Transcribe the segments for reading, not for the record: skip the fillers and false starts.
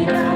주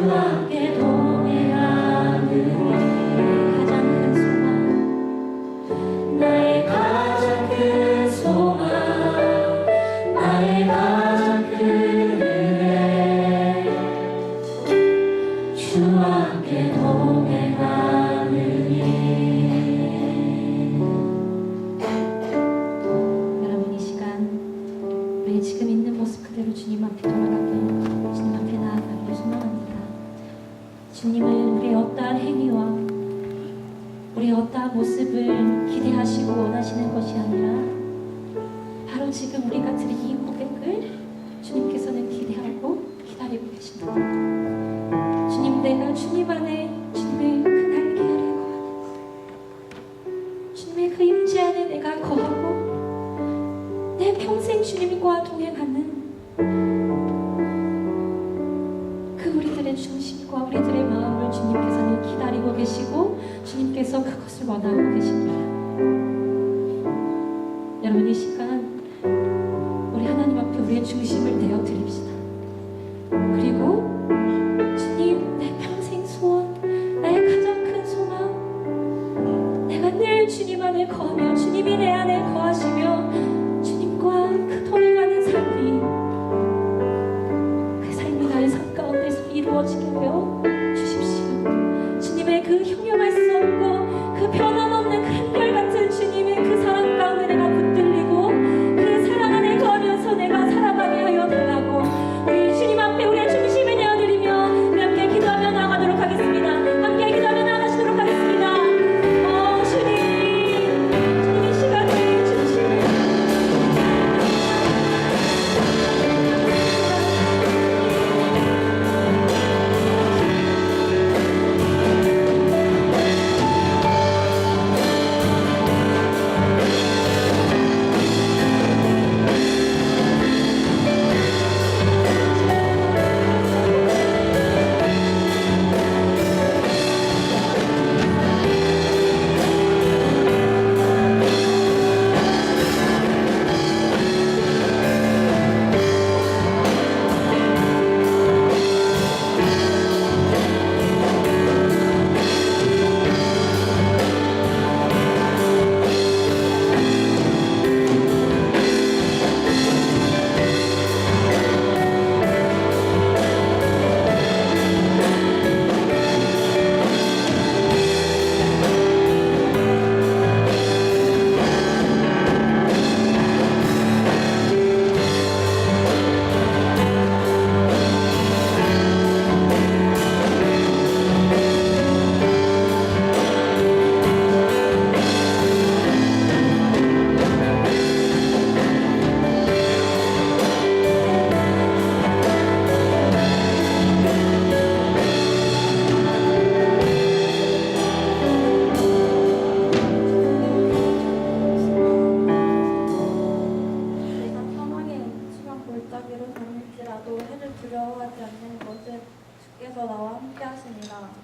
함께 동행하는 가장 큰 소망, 나의 가장 큰 소망, 나의 가장 큰 은혜, 주와 함께 동행하느니. 여러분, 이 시간 우리 지금 있는 모습 그대로 주님 앞에 돌아가게, 주님 앞에 나아가기를 소망합니다. 주님은 우리의 어떠한 행위와 우리의 어떠한 모습을 기대하시고 원하시는 것이 아니라 바로 지금 우리가 드린 이 고백을 주님께서는 기대하고 기다리고 계십니다. 주님, 내가 주님 안에 주님의 그 날개 아래 거하고 주님의 그 임재 안에 내가 거하고 내 평생 주님과 동행하는 그 우리들의 중심과 우리들의 마음을 주님께서는 기다리고 계시고 주님께서 그것을 원하고 계십니다. 여러분, 이 시간 우리 하나님 앞에 우리의 중심을 내어드립시다. 그리고 주님, 내 평생 소원, 나의 가장 큰 소망, 내가 늘 주님 안에 거하며 주님이 내 안에 거하시며 주님과 그 동행하는 삶이 나의 삶 가운데서 이루어지게 하여 주십시오. 주님의 그 형용할 수 없고 그 변함없는 그 한결같은 주님의 그 사랑 가운데 내가 붙들리고 그 사랑 안에 거하면서 내가 살아가게 하여 달라고 우리 주님 앞에 우리의 중심을 내어드리며 우리 함께 기도하며 나아가도록 하겠습니다. 함께 기도하며 나아가시도록 하겠습니다. 주님, 주님 이 시간에 중심을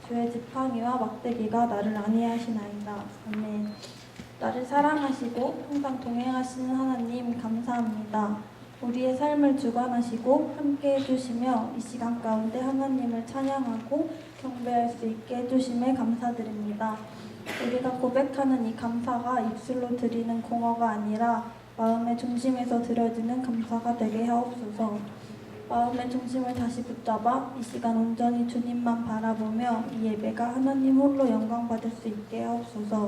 주의 지팡이와 막대기가 나를 안위하시나이다. 아멘. 나를 사랑하시고 항상 동행하시는 하나님 감사합니다. 우리의 삶을 주관하시고 함께 해주시며 이 시간 가운데 하나님을 찬양하고 경배할 수 있게 해주심에 감사드립니다. 우리가 고백하는 이 감사가 입술로 드리는 공허가 아니라 마음의 중심에서 드려지는 감사가 되게 하옵소서. 마음의 중심을 다시 붙잡아 이 시간 온전히 주님만 바라보며 이 예배가 하나님 홀로 영광 받을 수 있게 하옵소서.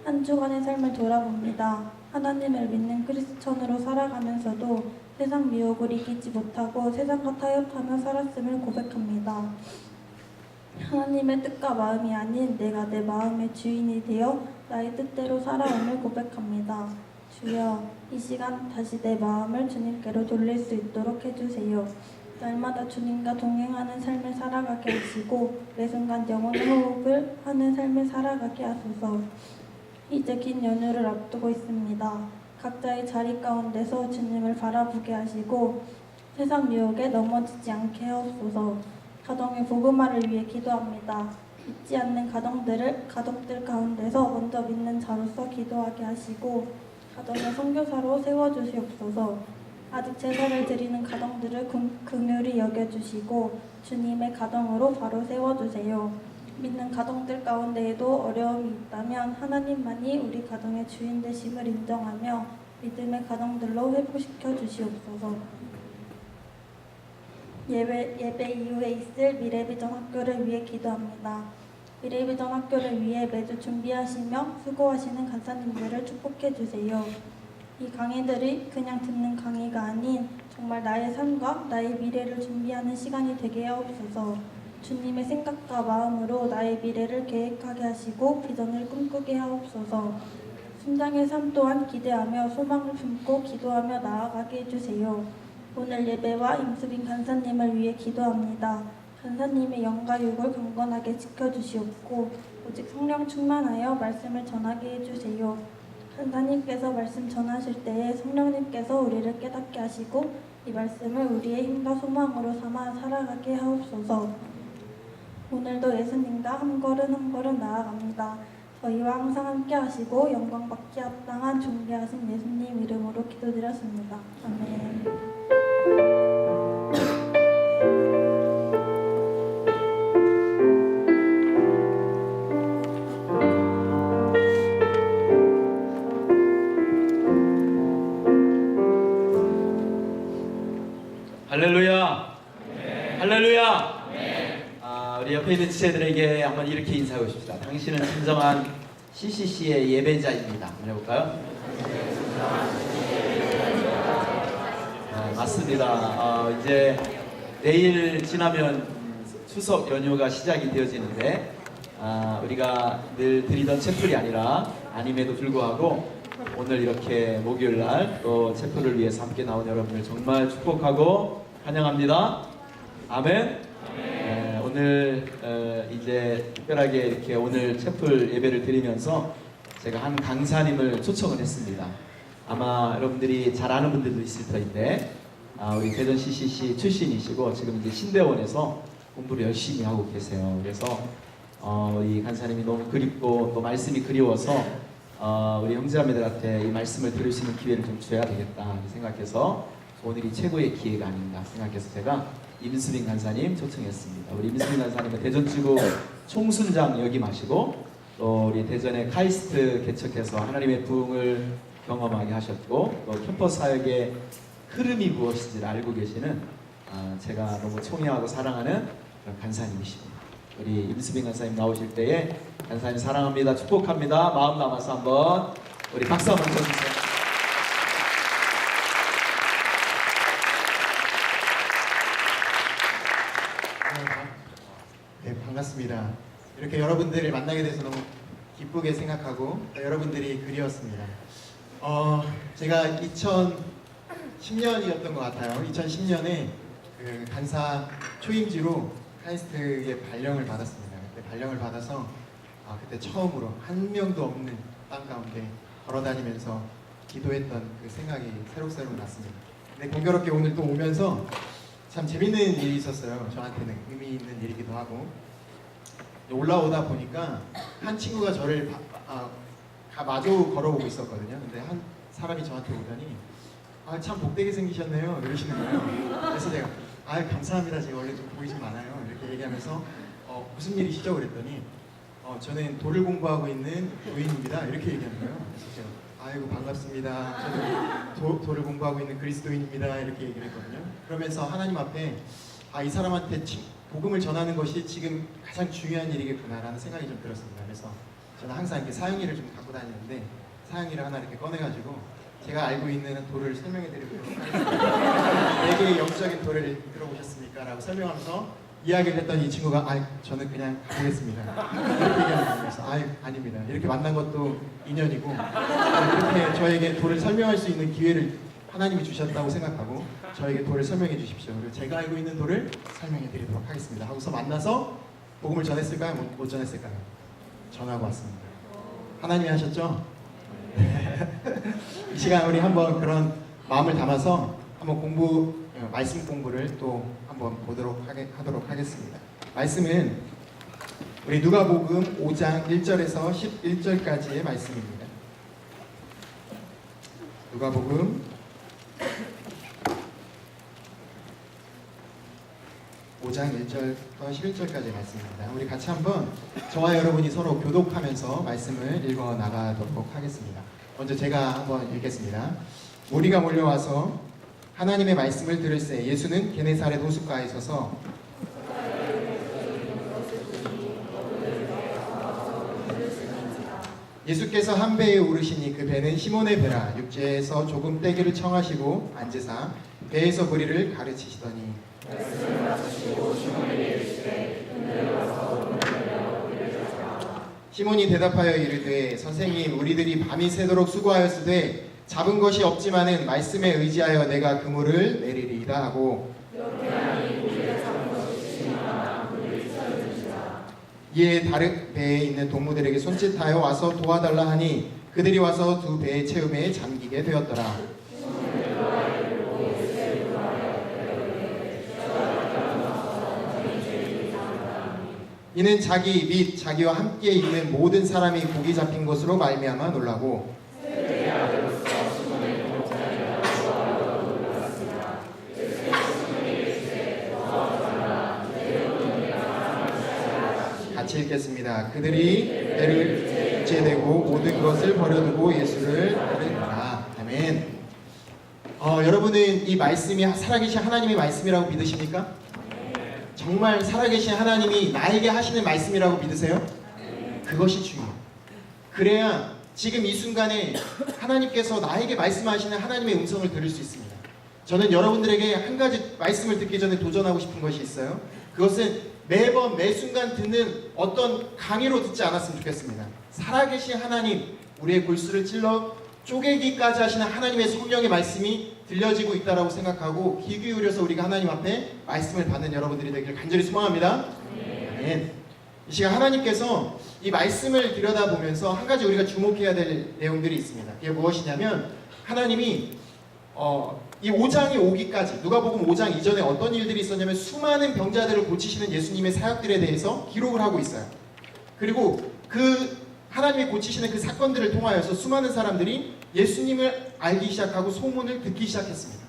한 주간의 삶을 돌아봅니다. 하나님을 믿는 크리스천으로 살아가면서도 세상 미혹을 이기지 못하고 세상과 타협하며 살았음을 고백합니다. 하나님의 뜻과 마음이 아닌 내가 내 마음의 주인이 되어 나의 뜻대로 살아옴을 고백합니다. 주여, 이 시간 다시 내 마음을 주님께로 돌릴 수 있도록 해주세요. 날마다 주님과 동행하는 삶을 살아가게 하시고 매 순간 영혼의 호흡을 하는 삶을 살아가게 하소서. 이제 긴 연휴를 앞두고 있습니다. 각자의 자리 가운데서 주님을 바라보게 하시고 세상 유혹에 넘어지지 않게 하옵소서. 가정의 복음화를 위해 기도합니다. 믿지 않는 가족들 가운데서 먼저 믿는 자로서 기도하게 하시고 가정의 선교사로 세워주시옵소서. 아직 제사를 드리는 가정들을 긍휼히 여겨주시고 주님의 가정으로 바로 세워주세요. 믿는 가정들 가운데에도 어려움이 있다면 하나님만이 우리 가정의 주인 되심을 인정하며 믿음의 가정들로 회복시켜 주시옵소서. 예배 이후에 있을 미래비전 학교를 위해 기도합니다. 미래비전 학교를 위해 매주 준비하시며 수고하시는 간사님들을 축복해 주세요. 이 강의들이 그냥 듣는 강의가 아닌 정말 나의 삶과 나의 미래를 준비하는 시간이 되게 하옵소서. 주님의 생각과 마음으로 나의 미래를 계획하게 하시고 비전을 꿈꾸게 하옵소서. 순장의 삶 또한 기대하며 소망을 품고 기도하며 나아가게 해주세요. 오늘 예배와 임수빈 간사님을 위해 기도합니다. 간사님의 영과 육을 강건하게 지켜주시옵고 오직 성령 충만하여 말씀을 전하게 해주세요. 간사님께서 말씀 전하실 때에 성령님께서 우리를 깨닫게 하시고 이 말씀을 우리의 힘과 소망으로 삼아 살아가게 하옵소서. 오늘도 예수님과 한 걸음 한 걸음 나아갑니다. 저희와 항상 함께 하시고 영광 받기 합당한 존귀하신 예수님 이름으로 기도드렸습니다. 아멘. 할렐루야. 할렐루야. 우리 옆에 있는 지체들에게 한번 이렇게 인사하고 싶습니다. 당신은 진정한 CCC의 예배자입니다. 한번 해볼까요? 맞습니다. 이제 내일 지나면 추석 연휴가 시작이 되어지는데 우리가 늘 드리던 채플이 아님에도 불구하고 오늘 이렇게 목요일날 또 채플을 위해서 함께 나온 여러분들 정말 축복하고 환영합니다. 아멘. 오늘 이제 특별하게 이렇게 오늘 채플 예배를 드리면서 제가 한 강사님을 초청을 했습니다. 아마 여러분들이 잘 아는 분들도 있을 터인데 우리 대전 CCC 출신이시고 지금 이제 신대원에서 공부를 열심히 하고 계세요. 그래서 이 간사님이 너무 그립고 또 말씀이 그리워서 우리 형제자매들한테 이 말씀을 들을 수 있는 기회를 좀 줘야 되겠다 생각해서 오늘이 최고의 기회가 아닌가 생각해서 제가 임수빈 간사님 초청했습니다. 우리 임수빈 간사님은 대전지구 총순장 역임하시고 또 우리 대전의 카이스트 개척해서 하나님의 부흥을 경험하게 하셨고 또 캠퍼스 사역의 흐름이 무엇인지를 알고 계시는 제가 너무 총애하고 사랑하는 그런 간사님이십니다. 우리 임수빈 간사님 나오실 때에 간사님 사랑합니다. 축복합니다. 마음 담아서 한번 우리 박수 한번 쳐주세요. 네, 반갑습니다. 이렇게 여러분들을 만나게 돼서 너무 기쁘게 생각하고 여러분들이 그리웠습니다. 제가 2010년이었던 것 같아요. 2010년에 그 간사 초임지로 카이스트의 발령을 받았습니다. 그때 발령을 받아서 그때 처음으로 한 명도 없는 땅 가운데 걸어다니면서 기도했던 그 생각이 새록새록 났습니다. 근데 공교롭게 오늘 또 오면서 참 재밌는 일이 있었어요. 저한테는 의미 있는 일이기도 하고 올라오다 보니까 한 친구가 저를 마주 걸어오고 있었거든요. 근데 한 사람이 저한테 오더니 참 복되게 생기셨네요 이러시는 거예요. 그래서 제가 감사합니다. 제가 원래 좀 보이 좀 많아요 이렇게 얘기하면서 무슨 일이시죠? 그랬더니 저는 도를 공부하고 있는 교인입니다 이렇게 얘기하는 거예요. 그래서 제가 아이고 반갑습니다. 저도 도를 공부하고 있는 그리스도인입니다 이렇게 얘기를 했거든요. 그러면서 하나님 앞에 이 사람한테 복음을 전하는 것이 지금 가장 중요한 일이겠구나라는 생각이 좀 들었습니다. 그래서 저는 항상 이렇게 사형리를 좀 갖고 다니는데 사형리를 하나 이렇게 꺼내가지고 제가 알고 있는 도를 설명해드리고 내게 영적인 도를 들어보셨습니까? 라고 설명하면서 이야기를 했더니 이 친구가 저는 그냥 가보겠습니다 이렇게 얘기하는 거예요. 그래서 아닙니다. 이렇게 만난 것도 인연이고 이렇게 저에게 도를 설명할 수 있는 기회를 하나님이 주셨다고 생각하고 저에게 도를 설명해 주십시오. 그리고 제가 알고 있는 도를 설명해 드리도록 하겠습니다 하고서 만나서 복음을 전했을까요? 못 전했을까요? 전하고 왔습니다. 하나님이 하셨죠? 이 시간 우리 한번 그런 마음을 담아서 한번 말씀 공부를 또 한번 하도록 하겠습니다. 말씀은 우리 누가복음 5장 1절에서 11절까지의 말씀입니다. 누가복음 5장 1절부터 11절까지 말씀입니다. 우리 같이 한번 저와 여러분이 서로 교독하면서 말씀을 읽어 나가도록 하겠습니다. 먼저 제가 한번 읽겠습니다. 무리가 몰려와서 하나님의 말씀을 들을새 예수는 게네사렛 호숫가에 서서 예수께서 한 배에 오르시니 그 배는 시몬의 배라. 육지에서 조금 떼기를 청하시고 앉으사 배에서 무리를 가르치시더니 시몬이 대답하여 이르되 선생님 우리들이 밤이 새도록 수고하였으되 잡은 것이 없지만은 말씀에 의지하여 내가 그물을 내리리이다 하고 이에 다른 배에 있는 동무들에게 손짓하여 와서 도와달라 하니 그들이 와서 두 배의 채움에 잠기게 되었더라. 이는 자기 및 자기와 함께 있는 모든 사람이 고기 잡힌 것으로 말미암아 놀라고 같이 읽겠습니다. 그들이 배를 제대고 모든 것을 버려두고 예수를 따르니라. 아멘. 여러분은 이 말씀이 살아계신 하나님의 말씀이라고 믿으십니까? 정말 살아계신 하나님이 나에게 하시는 말씀이라고 믿으세요? 그것이 중요해요. 그래야 지금 이 순간에 하나님께서 나에게 말씀하시는 하나님의 음성을 들을 수 있습니다. 저는 여러분들에게 한 가지 말씀을 듣기 전에 도전하고 싶은 것이 있어요. 그것은 매번 매 순간 듣는 어떤 강의로 듣지 않았으면 좋겠습니다. 살아계신 하나님, 우리의 골수를 찔러 쪼개기까지 하시는 하나님의 성령의 말씀이 들려지고 있다라고 생각하고 귀 기울여서 우리가 하나님 앞에 말씀을 받는 여러분들이 되기를 간절히 소망합니다. 아멘. 이 시간 하나님께서 이 말씀을 들여다보면서 한 가지 우리가 주목해야 될 내용들이 있습니다. 그게 무엇이냐면 하나님이 이 5장이 오기까지 누가복음 5장 이전에 어떤 일들이 있었냐면 수많은 병자들을 고치시는 예수님의 사역들에 대해서 기록을 하고 있어요. 그리고 그 하나님이 고치시는 그 사건들을 통하여서 수많은 사람들이 예수님을 알기 시작하고 소문을 듣기 시작했습니다.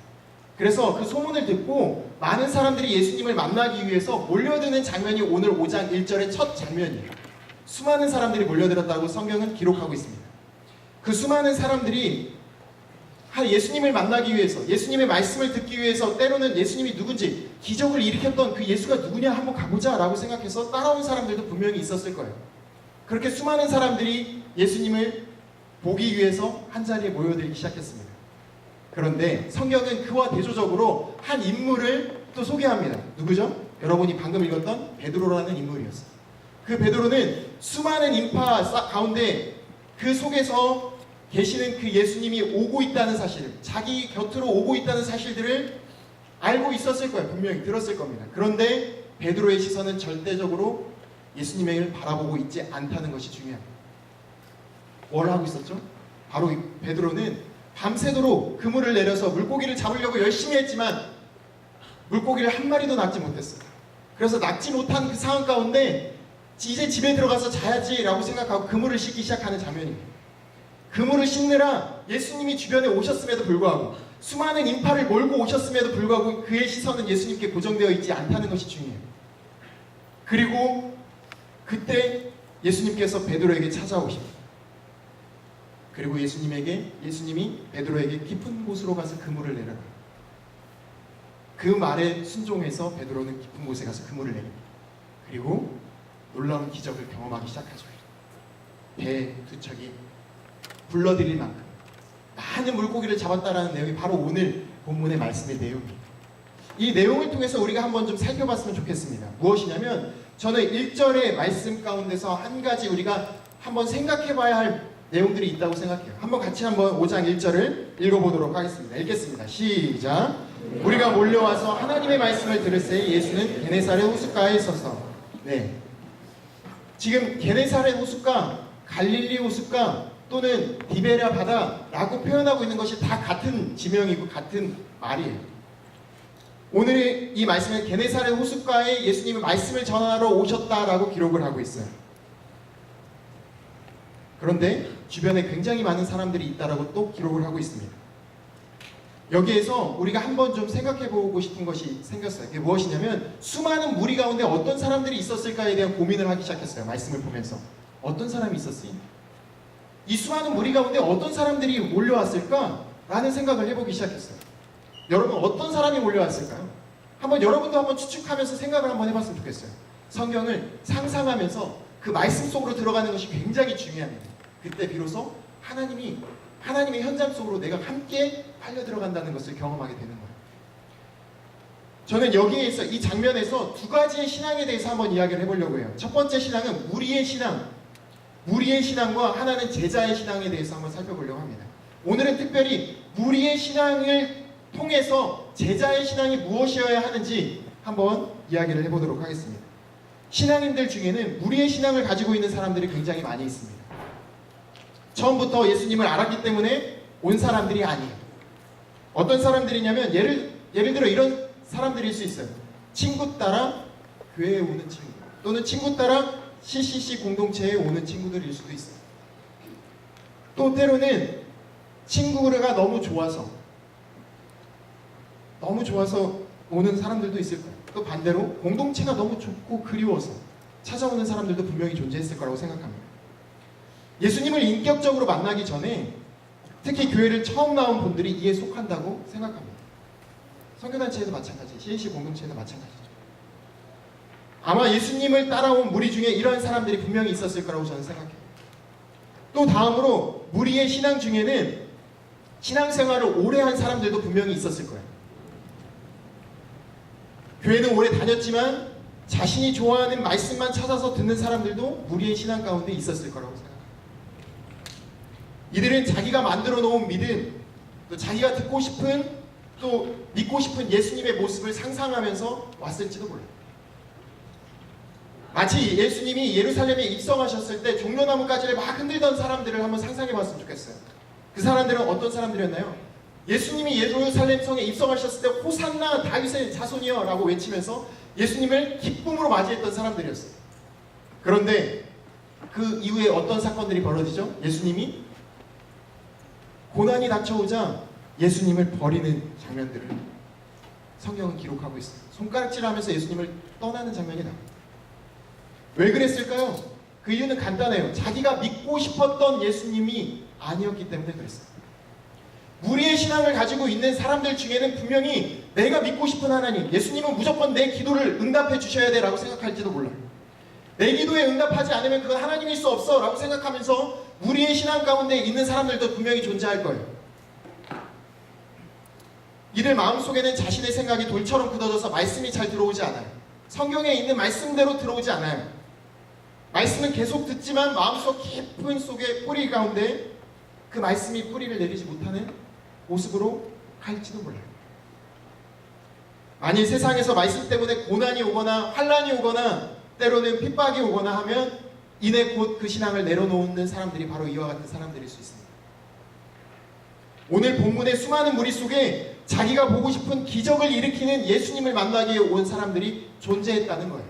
그래서 그 소문을 듣고 많은 사람들이 예수님을 만나기 위해서 몰려드는 장면이 오늘 5장 1절의 첫 장면이에요. 수많은 사람들이 몰려들었다고 성경은 기록하고 있습니다. 그 수많은 사람들이 예수님을 만나기 위해서, 예수님의 말씀을 듣기 위해서 때로는 예수님이 누군지, 기적을 일으켰던 그 예수가 누구냐 한번 가보자 라고 생각해서 따라온 사람들도 분명히 있었을 거예요. 그렇게 수많은 사람들이 예수님을 보기 위해서 한자리에 모여들기 시작했습니다. 그런데 성경은 그와 대조적으로 한 인물을 또 소개합니다. 누구죠? 여러분이 방금 읽었던 베드로라는 인물이었어요. 그 베드로는 수많은 인파 가운데 그 속에서 계시는 그 예수님이 오고 있다는 사실, 자기 곁으로 오고 있다는 사실들을 알고 있었을 거예요. 분명히 들었을 겁니다. 그런데 베드로의 시선은 절대적으로 예수님을 바라보고 있지 않다는 것이 중요합니다. 뭘 하고 있었죠? 바로 베드로는 밤새도록 그물을 내려서 물고기를 잡으려고 열심히 했지만 물고기를 한 마리도 낚지 못했어요. 그래서 낚지 못한 그 상황 가운데 이제 집에 들어가서 자야지라고 생각하고 그물을 씻기 시작하는 장면입니다. 그물을 씻느라 예수님이 주변에 오셨음에도 불구하고 수많은 인파를 몰고 오셨음에도 불구하고 그의 시선은 예수님께 고정되어 있지 않다는 것이 중요해요. 그리고 그때 예수님께서 베드로에게 찾아오십니다. 그리고 예수님이 베드로에게 깊은 곳으로 가서 그물을 내려라. 그 말에 순종해서 베드로는 깊은 곳에 가서 그물을 내립니다. 그리고 놀라운 기적을 경험하기 시작하죠. 배 두 척이 불러들일 만큼 많은 물고기를 잡았다라는 내용이 바로 오늘 본문의 말씀의 내용입니다. 이 내용을 통해서 우리가 한번 좀 살펴봤으면 좋겠습니다. 무엇이냐면 저는 1절의 말씀 가운데서 한 가지 우리가 한번 생각해봐야 할 내용들이 있다고 생각해요. 한번 같이 한번 5장 1절을 읽어보도록 하겠습니다. 읽겠습니다. 시작. 우리가 몰려와서 하나님의 말씀을 들을새 예수는 게네사렛 호숫가에 서서 지금 게네사렛 호숫가, 갈릴리 호숫가 또는 디베랴 바다라고 표현하고 있는 것이 다 같은 지명이고 같은 말이에요. 오늘 이 말씀은 게네사렛 호숫가에 예수님은 말씀을 전하러 오셨다라고 기록을 하고 있어요. 그런데 주변에 굉장히 많은 사람들이 있다라고 또 기록을 하고 있습니다. 여기에서 우리가 한번 좀 생각해 보고 싶은 것이 생겼어요. 그게 무엇이냐면 수많은 무리 가운데 어떤 사람들이 있었을까에 대한 고민을 하기 시작했어요. 말씀을 보면서. 어떤 사람이 있었으니? 이 수많은 무리 가운데 어떤 사람들이 몰려왔을까? 라는 생각을 해보기 시작했어요. 여러분 어떤 사람이 몰려왔을까요? 여러분도 한번 추측하면서 생각을 한번 해봤으면 좋겠어요. 성경을 상상하면서 그 말씀 속으로 들어가는 것이 굉장히 중요합니다. 그때 비로소 하나님의 현장 속으로 내가 함께 팔려 들어간다는 것을 경험하게 되는 거예요. 저는 여기에서 이 장면에서 두 가지의 신앙에 대해서 한번 이야기를 해보려고 해요. 첫 번째 신앙은 무리의 신앙과 하나는 제자의 신앙에 대해서 한번 살펴보려고 합니다. 오늘은 특별히 무리의 신앙을 통해서 제자의 신앙이 무엇이어야 하는지 한번 이야기를 해보도록 하겠습니다. 신앙인들 중에는 무리의 신앙을 가지고 있는 사람들이 굉장히 많이 있습니다. 처음부터 예수님을 알았기 때문에 온 사람들이 아니에요. 어떤 사람들이냐면 예를 들어 이런 사람들일 수 있어요. 친구 따라 교회에 오는 친구, 또는 친구 따라 CCC 공동체에 오는 친구들일 수도 있어요. 또 때로는 친구가 너무 좋아서 오는 사람들도 있을 거예요. 또 반대로 공동체가 너무 좋고 그리워서 찾아오는 사람들도 분명히 존재했을 거라고 생각합니다. 예수님을 인격적으로 만나기 전에 특히 교회를 처음 나온 분들이 이에 속한다고 생각합니다. 선교단체에도 마찬가지, CNC 공동체에도 마찬가지죠. 아마 예수님을 따라온 무리 중에 이런 사람들이 분명히 있었을 거라고 저는 생각해요. 또 다음으로 무리의 신앙 중에는 신앙생활을 오래 한 사람들도 분명히 있었을 거예요. 교회는 오래 다녔지만 자신이 좋아하는 말씀만 찾아서 듣는 사람들도 무리의 신앙 가운데 있었을 거라고 생각합니다. 이들은 자기가 만들어 놓은 믿음, 또 자기가 듣고 싶은, 또 믿고 싶은 예수님의 모습을 상상하면서 왔을지도 몰라요. 마치 예수님이 예루살렘에 입성하셨을 때 종려나무 가지를 막 흔들던 사람들을 한번 상상해 봤으면 좋겠어요. 그 사람들은 어떤 사람들이었나요? 예수님이 예루살렘 성에 입성하셨을 때 호산나 다윗의 자손이여 라고 외치면서 예수님을 기쁨으로 맞이했던 사람들이었어요. 그런데 그 이후에 어떤 사건들이 벌어지죠? 예수님이 고난이 닥쳐오자 예수님을 버리는 장면들을 성경은 기록하고 있어요. 손가락질하면서 예수님을 떠나는 장면이 나옵니다. 왜 그랬을까요? 그 이유는 간단해요. 자기가 믿고 싶었던 예수님이 아니었기 때문에 그랬어요. 무리의 신앙을 가지고 있는 사람들 중에는 분명히 내가 믿고 싶은 하나님, 예수님은 무조건 내 기도를 응답해 주셔야 돼 라고 생각할지도 몰라요. 내 기도에 응답하지 않으면 그건 하나님일 수 없어 라고 생각하면서 무리의 신앙 가운데 있는 사람들도 분명히 존재할 거예요. 이들 마음속에는 자신의 생각이 돌처럼 굳어져서 말씀이 잘 들어오지 않아요. 성경에 있는 말씀대로 들어오지 않아요. 말씀은 계속 듣지만 마음속 깊은 속에 뿌리 가운데 그 말씀이 뿌리를 내리지 못하는 모습으로 갈지도 몰라요. 만일 세상에서 말씀 때문에 고난이 오거나 환난이 오거나 때로는 핍박이 오거나 하면 이내 곧 그 신앙을 내려놓는 사람들이 바로 이와 같은 사람들일 수 있습니다. 오늘 본문의 수많은 무리 속에 자기가 보고 싶은 기적을 일으키는 예수님을 만나기 위해 온 사람들이 존재했다는 거예요.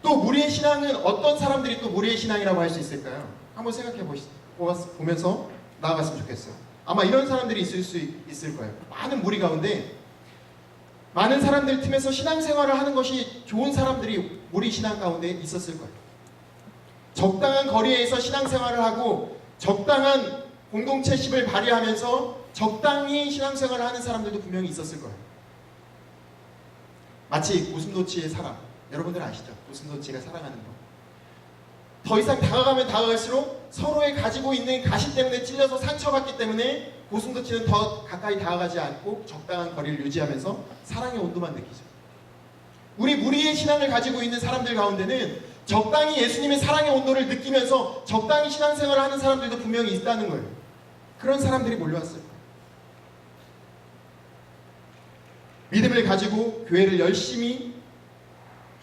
또 무리의 신앙은 어떤 사람들이 또 무리의 신앙이라고 할 수 있을까요? 한번 생각해 보면서 나아갔으면 좋겠어요. 아마 이런 사람들이 있을 수 있을 거예요. 많은 무리 가운데 많은 사람들 틈에서 신앙생활을 하는 것이 좋은 사람들이 무리 신앙 가운데 있었을 거예요. 적당한 거리에서 신앙생활을 하고 적당한 공동체심을 발휘하면서 적당히 신앙생활을 하는 사람들도 분명히 있었을 거예요. 마치 고슴도치의 사랑, 여러분들 아시죠? 고슴도치가 살아가는 거. 더 이상 다가가면 다가갈수록 서로의 가지고 있는 가시 때문에 찔려서 상처받기 때문에 고슴도치는 더 가까이 다가가지 않고 적당한 거리를 유지하면서 사랑의 온도만 느끼죠. 우리 무리의 신앙을 가지고 있는 사람들 가운데는 적당히 예수님의 사랑의 온도를 느끼면서 적당히 신앙생활을 하는 사람들도 분명히 있다는 거예요. 그런 사람들이 몰려왔을 거예요. 믿음을 가지고 교회를 열심히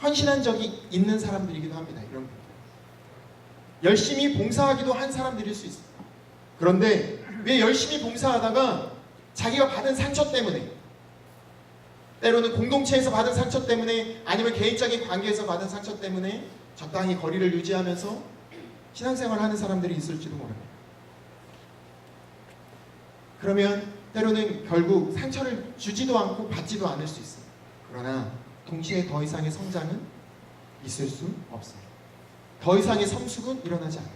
헌신한 적이 있는 사람들이기도 합니다. 이런 분들. 열심히 봉사하기도 한 사람들일 수 있어요. 그런데 왜 열심히 봉사하다가 자기가 받은 상처 때문에, 때로는 공동체에서 받은 상처 때문에, 아니면 개인적인 관계에서 받은 상처 때문에 적당히 거리를 유지하면서 신앙생활을 하는 사람들이 있을지도 모릅니다. 그러면 때로는 결국 상처를 주지도 않고 받지도 않을 수 있어요. 그러나 동시에 더 이상의 성장은 있을 수 없어요. 더 이상의 성숙은 일어나지 않아요.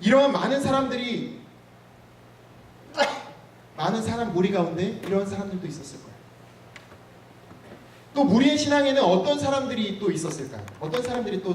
이러한 많은 사람들이 많은 사람 무리 가운데 이런 사람들도 있었을 거예요. 또 무리의 신앙에는 어떤 사람들이 또 있었을까요? 어떤 사람들이 또